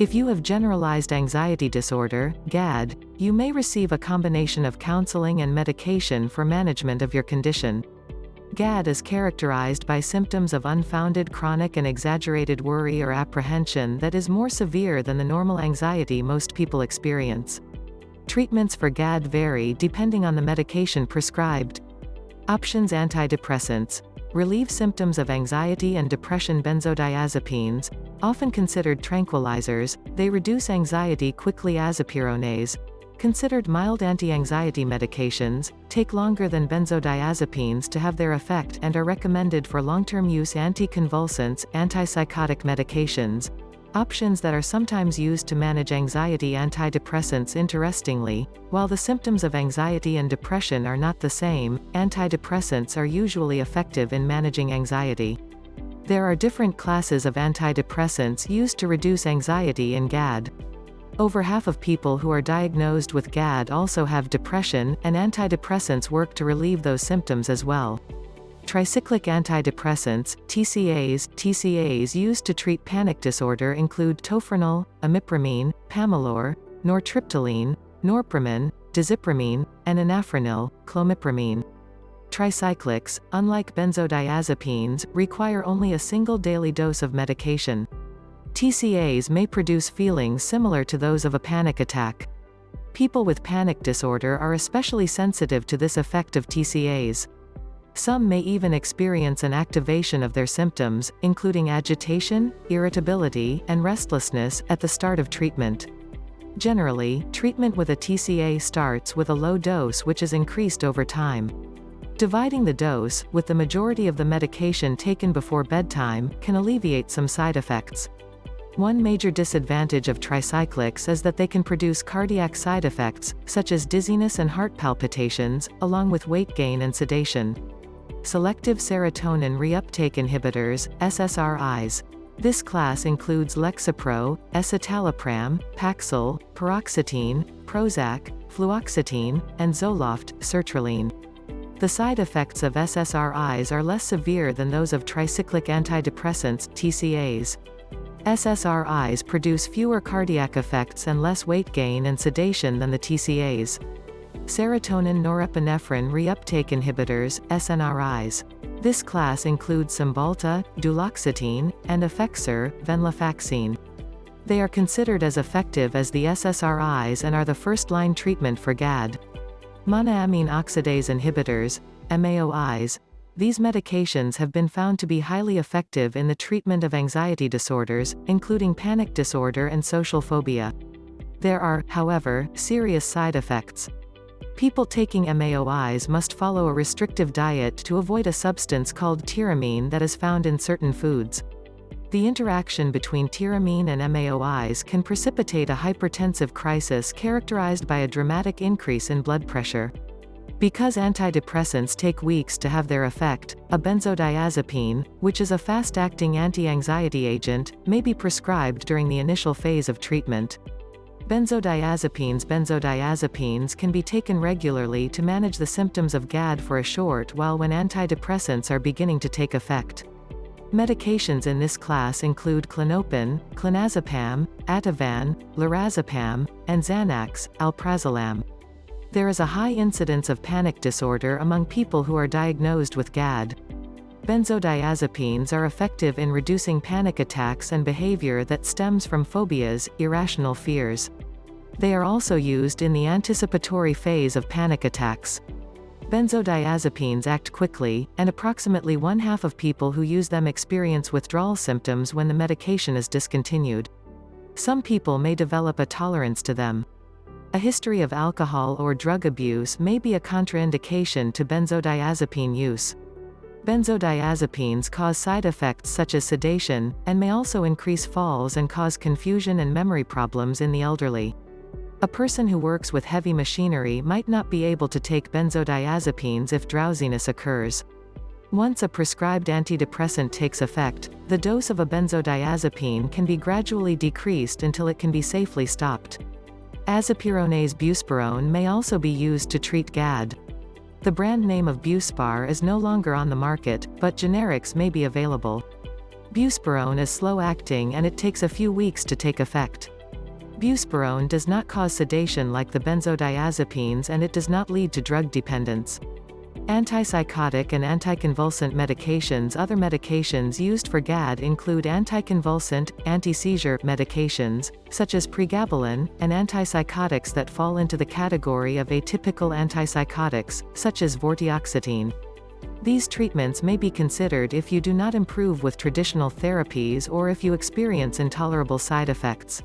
If you have generalized anxiety disorder, GAD, you may receive a combination of counseling and medication for management of your condition. GAD is characterized by symptoms of unfounded chronic and exaggerated worry or apprehension that is more severe than the normal anxiety most people experience. Treatments for GAD vary depending on the medication prescribed. Options: antidepressants. Relieve symptoms of anxiety and depression. Benzodiazepines, often considered tranquilizers, they reduce anxiety quickly. Azapironase, considered mild anti-anxiety medications, take longer than benzodiazepines to have their effect and are recommended for long-term use. Anticonvulsants, antipsychotic medications, options that are sometimes used to manage anxiety. Antidepressants. Interestingly, while the symptoms of anxiety and depression are not the same, antidepressants are usually effective in managing anxiety. There are different classes of antidepressants used to reduce anxiety in GAD. Over half of people who are diagnosed with GAD also have depression, and antidepressants work to relieve those symptoms as well. Tricyclic antidepressants, TCAs used to treat panic disorder include tofranil, imipramine, pamelor, nortriptyline, norpramine, dizipramine, and anafranil, clomipramine. Tricyclics, unlike benzodiazepines, require only a single daily dose of medication. TCAs may produce feelings similar to those of a panic attack. People with panic disorder are especially sensitive to this effect of TCAs. Some may even experience an activation of their symptoms, including agitation, irritability, and restlessness, at the start of treatment. Generally, treatment with a TCA starts with a low dose which is increased over time. Dividing the dose, with the majority of the medication taken before bedtime, can alleviate some side effects. One major disadvantage of tricyclics is that they can produce cardiac side effects, such as dizziness and heart palpitations, along with weight gain and sedation. Selective serotonin reuptake inhibitors, SSRIs. This class includes Lexapro, escitalopram, Paxil, paroxetine, Prozac, fluoxetine, and Zoloft, sertraline. The side effects of SSRIs are less severe than those of tricyclic antidepressants, TCAs. SSRIs produce fewer cardiac effects and less weight gain and sedation than the TCAs. Serotonin norepinephrine reuptake inhibitors, SNRIs. This class includes Cymbalta, duloxetine, and Effexor, venlafaxine. They are considered as effective as the SSRIs and are the first-line treatment for GAD. Monoamine oxidase inhibitors, MAOIs. These medications have been found to be highly effective in the treatment of anxiety disorders, including panic disorder and social phobia. There are, however, serious side effects. People taking MAOIs must follow a restrictive diet to avoid a substance called tyramine that is found in certain foods. The interaction between tyramine and MAOIs can precipitate a hypertensive crisis characterized by a dramatic increase in blood pressure. Because antidepressants take weeks to have their effect, a benzodiazepine, which is a fast-acting anti-anxiety agent, may be prescribed during the initial phase of treatment. Benzodiazepines can be taken regularly to manage the symptoms of GAD for a short while when antidepressants are beginning to take effect. Medications in this class include clonopin, clonazepam, Ativan, lorazepam, and Xanax, alprazolam. There is a high incidence of panic disorder among people who are diagnosed with GAD. Benzodiazepines are effective in reducing panic attacks and behavior that stems from phobias, irrational fears. They are also used in the anticipatory phase of panic attacks. Benzodiazepines act quickly, and approximately one-half of people who use them experience withdrawal symptoms when the medication is discontinued. Some people may develop a tolerance to them. A history of alcohol or drug abuse may be a contraindication to benzodiazepine use. Benzodiazepines cause side effects such as sedation, and may also increase falls and cause confusion and memory problems in the elderly. A person who works with heavy machinery might not be able to take benzodiazepines if drowsiness occurs. Once a prescribed antidepressant takes effect, the dose of a benzodiazepine can be gradually decreased until it can be safely stopped. Azapironase buspirone may also be used to treat GAD. The brand name of Buspar is no longer on the market, but generics may be available. Buspirone is slow-acting and it takes a few weeks to take effect. Buspirone does not cause sedation like the benzodiazepines and it does not lead to drug dependence. Antipsychotic and anticonvulsant medications. Other medications used for GAD include anticonvulsant, anti-seizure medications, such as pregabalin, and antipsychotics that fall into the category of atypical antipsychotics, such as vortioxetine. These treatments may be considered if you do not improve with traditional therapies or if you experience intolerable side effects.